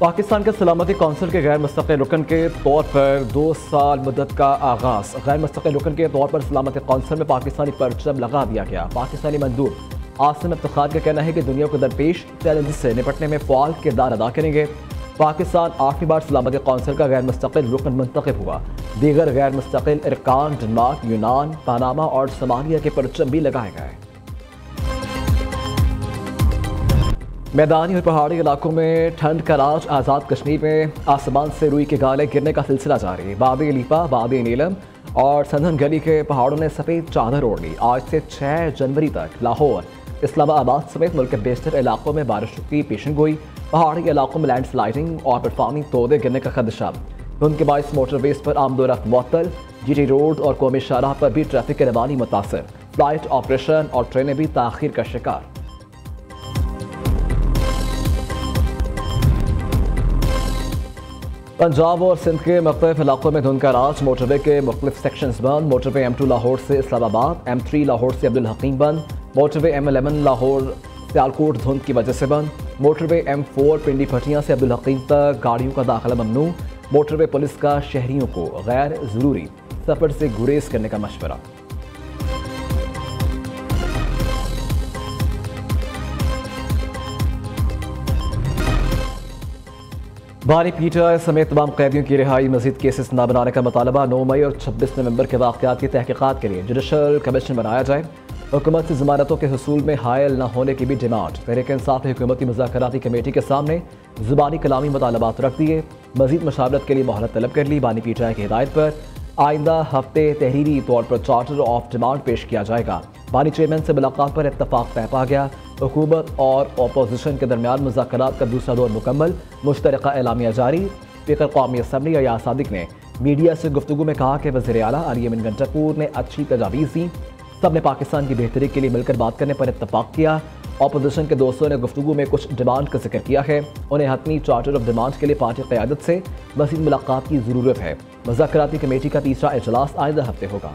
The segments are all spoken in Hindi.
पाकिस्तान के सलामती कौंसिल के गैर मुस्तकिल रुकन के तौर पर 2 साल मुद्दत का आगाज़। गैर मुस्तकिल रुकन के तौर पर सलामती कौंसिल में पाकिस्तानी परचम लगा दिया गया। पाकिस्तानी मंदूब आसिम इफ्तिखार का कहना है कि दुनिया को दरपेश चैलेंज से निपटने में फ़ाल किरदार अदा करेंगे। पाकिस्तान 8वीं बार सलामती कौंसिल का गैर मुस्तकिल रुकन मुंतखब हुआ। दीगर गैर मुस्तकिल इरकान डेनमार्क, यूनान, पनामा और सोमालिया के परचम भी लगाए गए। मैदानी और पहाड़ी इलाकों में ठंड का राज। आज़ाद कश्मीर में आसमान से रुई के गाले गिरने का सिलसिला जारी। वादी लीपा, वादी नीलम और संधन गली के पहाड़ों ने सफ़ेद चादर ओढ़ ली। आज से 6 जनवरी तक लाहौर, इस्लामाबाद समेत मुल्क के बेशतर इलाकों में बारिश की पेशन गोई। पहाड़ी इलाकों में लैंडस्लाइडिंग और बर्फानी तोदे गिरने का खदशा। धुंध के बायस मोटरवेज पर आमदोरफ्त मुअत्तल। GT रोड और कौमी शाहराह पर भी ट्रैफिक की रवानी मुतासर। फ्लाइट ऑपरेशन और ट्रेनें भी ताख़ीर का शिकार। पंजाब और सिंध के मुख्तलिफ इलाकों में धुंध का राज। मोटरवे के मुख्तलिफ सेक्शंस बंद। मोटरवे M2 लाहौर से इस्लामाबाद, M3 लाहौर से अब्दुल हकीम बंद। मोटरवे M11 लाहौर सियालकोट धुंध की वजह से बंद। मोटरवे M4 पिंडी भटियां से अब्दुल हकीम तक गाड़ियों का दाखिला ममनू। मोटरवे पुलिस का शहरियों को गैर ज़रूरी सफ़र से गुरेज करने का मशवरा। बानी पीटर समेत तमाम कैदियों की रिहाई, मजीद केसेस न बनाने का मुतालबा। 9 मई और 26 नवंबर के वाक़यात की तहकीकात के लिए जुडिशल कमीशन बनाया जाए। हुकूमत से ज़मानतों के हुसूल में हायल न होने की भी डिमांड। तहरीक इंसाफ ने हुकूमती मुज़ाकराती कमेटी के सामने ज़ुबानी कलामी मुतालबात रख दिए। मजीद मशावरत के लिए मोहलत तलब कर ली। बानी पीटर की हिदायत पर आइंदा हफ्ते तहरीरी तौर पर चार्टर ऑफ डिमांड पेश किया जाएगा। बानी चेयरमैन से मुलाकात पर इत्तफाक तय पा गया। हुकूमत और अपोजिशन के दरमियान मुज़ाकरात का दूसरा दौर मुकम्मल। मुश्तरका एलामिया जारी। स्पीकर कौमी असम्बली अयाज सादिक ने मीडिया से गुफ्तगू में कहा कि वज़ीर आला अली यमीन गंटापुर ने अच्छी तजावीज़ दी। सब ने पाकिस्तान की बेहतरी के लिए मिलकर बात करने पर इत्तफाक किया। अपोजिशन के दोस्तों ने गुफ्तगू में कुछ डिमांड का जिक्र किया है। उन्हें हतमी चार्टर ऑफ डिमांड के लिए पार्टी क़यादत से मज़ीद मुलाकात की ज़रूरत है। मुज़ाकराती कमेटी का तीसरा इजलास आइंदा हफ्ते होगा।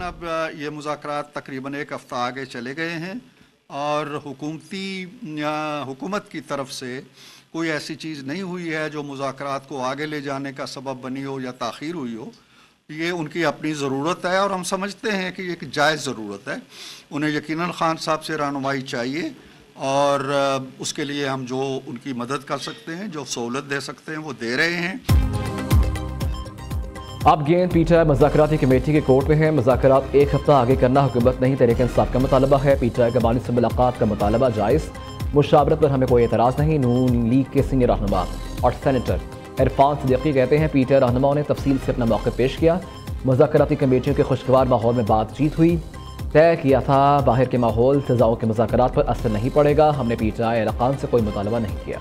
अब ये मुज़ाकरात तकरीबन 1 हफ़्ता आगे चले गए हैं और हुकूमत की तरफ से कोई ऐसी चीज़ नहीं हुई है जो मुज़ाकरात को आगे ले जाने का सबब बनी हो या ताख़ीर हुई हो। ये उनकी अपनी ज़रूरत है और हम समझते हैं कि ये जायज़ ज़रूरत है। उन्हें यकीनन खान साहब से रहनुमाई चाहिए और उसके लिए हम जो उनकी मदद कर सकते हैं, जो सहूलत दे सकते हैं, वो दे रहे हैं। अब गेंद पीटीआई मुज़ाकराती कमेटी के कोर्ट में है। मुज़ाकरात 1 हफ्ता आगे करना हुकूमत नहीं तहरीक इंसाफ का मुतालबा है। पीटीआई का बानी से मुलाकात का मुतालबा जायज़। मुशावरत पर हमें कोई एतराज़ नहीं। नून लीग के सीनियर रहनुमा और सेनेटर इरफान सिद्दीकी कहते हैं पीटीआई रहनुमाओं ने तफसील से अपना मौक़िफ़ पेश किया। मुज़ाकराती कमेटियों के खुशगवार माहौल में बातचीत हुई। तय किया था बाहर के माहौल सज़ाओं के मुज़ाकरात पर असर नहीं पड़ेगा। हमने पीटीआई अरकान से कोई मुतालबा नहीं किया।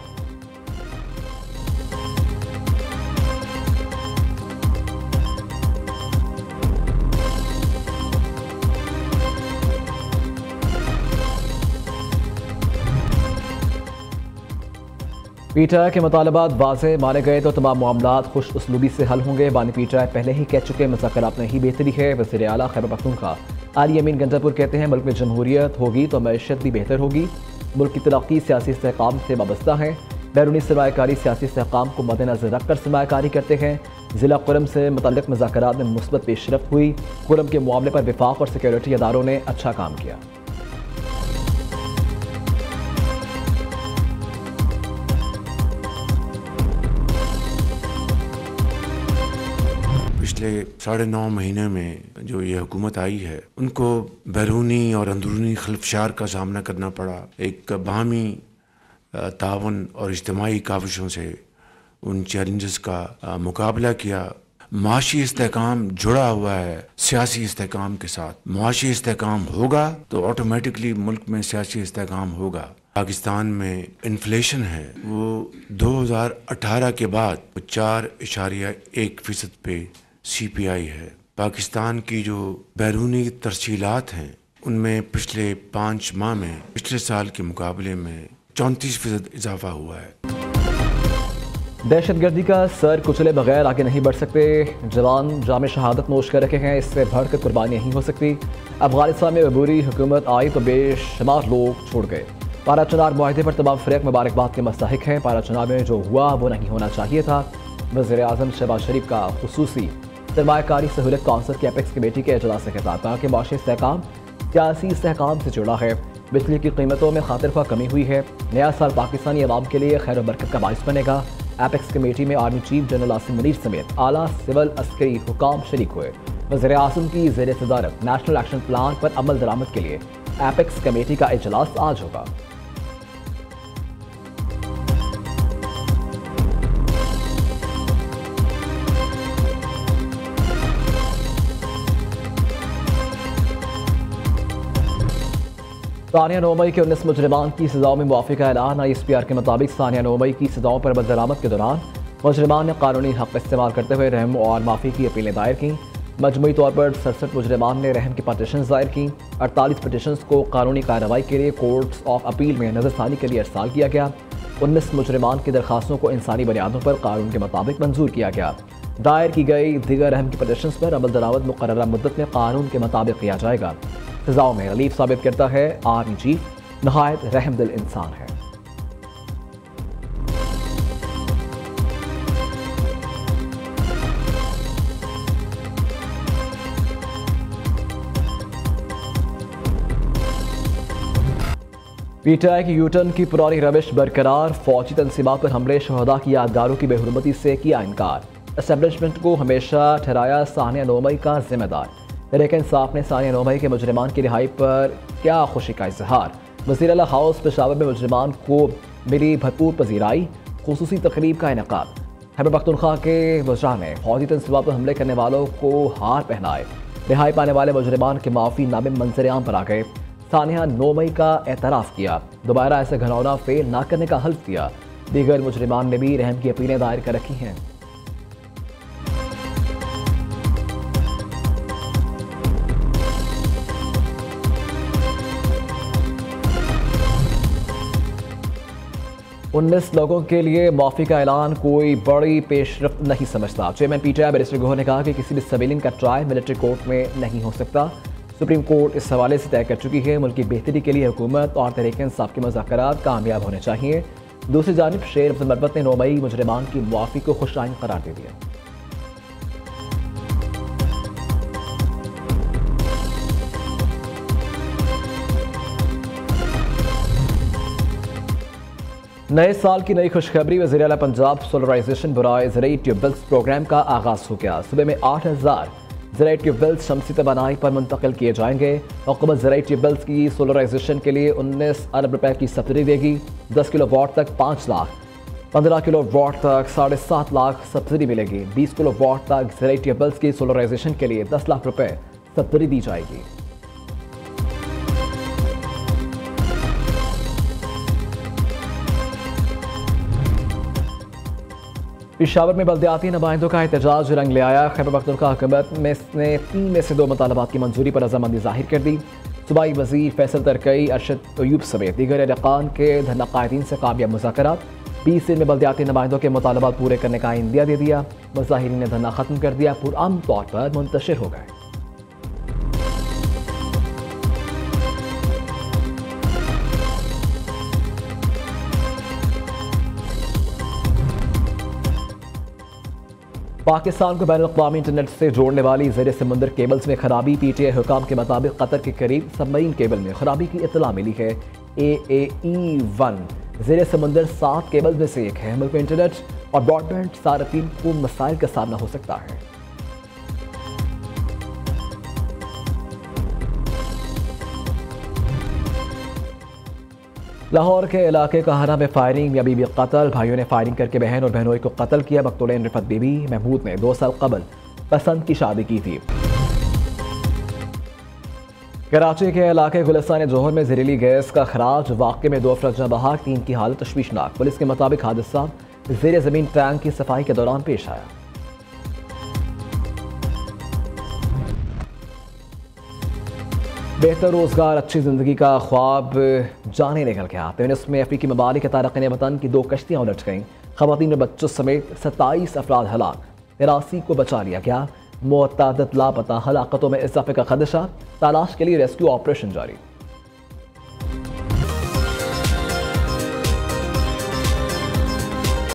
पीटीआई के मुतालबात वाज़ेह माने गए तो तमाम मामलात खुश उसलूबी से हल होंगे। बानी पीटीआई पहले ही कह चुके मुज़ाकरात में ही बेहतरी है। वज़ीर आला खैबर पख्तूनख्वा अली यमीन गंटापुर कहते हैं मुल्क में जमहूरियत होगी तो मईशत भी बेहतर होगी। मुल्क की तरक्की सियासी इस्तेहकाम से वाबस्ता है। बैरूनी सरमायाकारी सियासी इस्तेहकाम को मद्देनजर रखकर सरमायाकारी करते हैं। ज़िला कुरम से मुतल्लिक़ मुज़ाकरात में मुस्बत पेशरफ्त हुई। कुरम के मामले पर विफाक और सिक्योरिटी अदारों ने अच्छा काम किया। पिछले 9.5 महीने में जो ये हुकूमत आई है उनको बैरूनी और अंदरूनी खलफशार का सामना करना पड़ा। एक बाहमी तावन और इज्तिमाई काविशों से उन चैलेंजेस का मुकाबला किया। माशी इस्तेहकाम जुड़ा हुआ है सियासी इस्तेहकाम के साथ। मुआशी इस्तेहकाम होगा तो ऑटोमेटिकली मुल्क में सियासी इस्तेहकाम होगा। पाकिस्तान में इन्फ्लेशन है वो 2018 के बाद 4.1% पे CPI है। पाकिस्तान की जो बैरूनी तरसीलात हैं उनमें पिछले 5 माह में पिछले साल के मुकाबले में 34% इजाफा हुआ है। दहशतगर्दी का सर कुचले बगैर आगे नहीं बढ़ सकते। जवान जाम शहादत नोश कर रखे हैं, इससे बढ़कर कुर्बानी नहीं हो सकती। अफगानिस्तान में अबूरी हुकूमत आई तो बेशुमार लोग छोड़ गए। पारा चुनार मुआहदे पर तमाम फ़रीक मुबारकबाद के मस्ताहिक हैं। पारा चुनार में जो हुआ वो नहीं होना चाहिए था। वज़ीर आज़म शहबाज शरीफ का खुसूसी सरमायाकारी सहूलत कौंसिल की एपेक्स कमेटी के इजलास से खिताब, कहा कि माशी इस्तेहकाम सियासी इस्तेहकाम से जुड़ा है। बिजली की कीमतों में खातिरख्वाह कमी हुई है। नया साल पाकिस्तानी अवाम के लिए खैर बरकत का बाइस बनेगा। एपेक्स कमेटी में army chief general Asim Munir समेत आला सिविल अस्करी हुकाम शरीक हुए। वज़ीर आज़म की ज़ेर सदारत नेशनल एक्शन प्लान पर अमल दरामद के लिए एपेक्स कमेटी का इजलास आज होगा। सानिया नौ मई के 19 मुजरिमान की सजाओं में मुआफ़ी का ऐलान। ISPR के मुताबिक सानिया नौ मई की सजाओं पर अमल दरामद के दौरान मुजरिमान ने कानूनी हक़ इस्तेमाल करते हुए रहम और माफ़ी की अपीलें दायर की। मजमूई तौर पर 67 मुजरिमान ने रहम की पटिशन दायर की। 48 पटिशन को कानूनी कार्रवाई के लिए कोर्ट्स ऑफ अपील में नज़रसानी के लिए अरसाल किया गया। 19 मुजरिमान की दरखास्तों को इंसानी बुनियादों पर कानून के मुताबिक मंजूर किया गया। दायर की गई दीगर रहम की पटिशन पर अमल दरामद मुकर्ररा मुद्दत में कानून के मुताबिक किया जाएगा। सजाओं में रिलीफ साबित करता है आर्मी चीफ नहायत रहमदिल इंसान है। पीटीआई की यूटर्न की पुरानी रविश बरकरार। फौजी तंसीबात पर हमले, शहदा की यादगारों की बेहुरमती से किया इनकार। एस्टेब्लिशमेंट को हमेशा ठहराया सानिया नौ मई का जिम्मेदार। तहरीक इंसाफ ने सानिया नौ मई के मुजरिमान की रिहाई पर क्या खुशी का इजहार। वज़ीर आला हाउस पेशावर में मुजरिमान को मिली भरपूर पजीराई। खुसूसी तकरीब का इनेकाद। खैबर पख्तूनख्वा के वज़रा ने फौजी तंसीबात पर हमले करने वालों को हार पहनाए। रिहाई पाने वाले मुजरिमान के माफ़ी नामे मंजर-ए-आम पर आ गए। सानिया नौ मई का एतराफ़ किया। दोबारा ऐसे घिनौना फेल ना करने का हल्फ दिया। दीगर मुजरिमान ने भी रहम की अपीलें दायर कर रखी हैं। उन्नीस लोगों के लिए माफ़ी का ऐलान कोई बड़ी पेशरफ्त नहीं समझता। चेयरमैन पीटीआई बैरिस्टर गोहर ने कहा कि किसी भी सिविलियन का ट्रायल मिलिट्री कोर्ट में नहीं हो सकता। सुप्रीम कोर्ट इस हवाले से तय कर चुकी है। मुल्क की बेहतरी के लिए हुकूमत और तहरीक इंसाफ के मुज़ाकरात कामयाब होने चाहिए। दूसरी जानिब शेर अब्दुल मरबत ने 9 मई मुजरिमान की मुआफ़ी को खुशआइन करार दे दिया। नए साल की नई खुशखबरी। वज़ीर आला पंजाब सोलराइजेशन बराए ज़राई ट्यूबवेल्स प्रोग्राम का आगाज़ हो गया। सुबह में 8000 ज़राई ट्यूबवेल्स शमसी तवानाई पर मुंतकिल किए जाएंगे। हुकूमत ज़राई ट्यूबवेल्स की सोलराइजेशन के लिए 19 अरब रुपए की सब्सिडी देगी। 10 किलो वाट तक 5 लाख, 15 किलो वाट तक 7.5 लाख सब्सिडी मिलेगी। 20 किलो वाट तक ज़राई ट्यूबवेल्स की सोलराइजेशन के लिए 10 लाख रुपए सब्सिडी दी जाएगी। पेशावर में बल्दियाती नुमाइंदों का एहतजाज रंग ले आया। खैबर पख्तूनख्वा हुकूमत ने 3 में से 2 मुतालबात की मंजूरी पर रजामंदी जाहिर कर दी। सूबाई वज़ीर फैसल तरकई, अरशद अयूब समेत दीगर अरकान के धरना कायदीन से कामयाब मुज़ाकरात। 20 दिन में बल्दियाती नुमाइंदों के मुतालबात पूरे करने का इंदिया दे दिया। मुज़ाहिरीन ने धरना खत्म कर दिया, पुरअमन तौर पर मुंतशिर हो गए। पाकिस्तान को बैनुल-अक़वामी इंटरनेट से जोड़ने वाली ज़ेर समुंदर केबल्स में खराबी। पीटीआई हुकाम के मुताबिक कतर के करीब सबमरीन केबल में खराबी की इत्तला मिली है। AAE-1 ज़ेर समुंदर 7 केबल में से एक है। मुल्क में इंटरनेट और ब्रॉडबैंड सारफीन को मसाइल का सामना हो सकता है। लाहौर के इलाके कहाना में फायरिंग, या बीबी कत्ल। भाइयों ने फायरिंग करके बहन और बहनोई को कत्ल किया। मकतूलिन रिफत बीबी महमूद ने 2 साल कबल पसंद की शादी की थी। कराची के इलाके गुलिस्तान जोहर में जहरीली गैस का खराज। वाक़े में 2 अफराद जाँ बहक, 3 की हालत तशवीशनाक। पुलिस के मुताबिक हादसा ज़ेर ज़मीन टैंक की सफाई के दौरान पेश आया। बेहतर रोज़गार, अच्छी ज़िंदगी का ख्वाब जाने निकल गया। तुनिस में अफ्रीकी ममालिक के तारक़ीन वतन की 2 कश्तियाँ उलट गईं। ख़वातीन और बच्चों समेत 27 अफराद हलाक, 83 को बचा लिया गया। मुतअद्दिद लापता, हलाकतों में इजाफे का खदशा, तलाश के लिए रेस्क्यू ऑपरेशन जारी।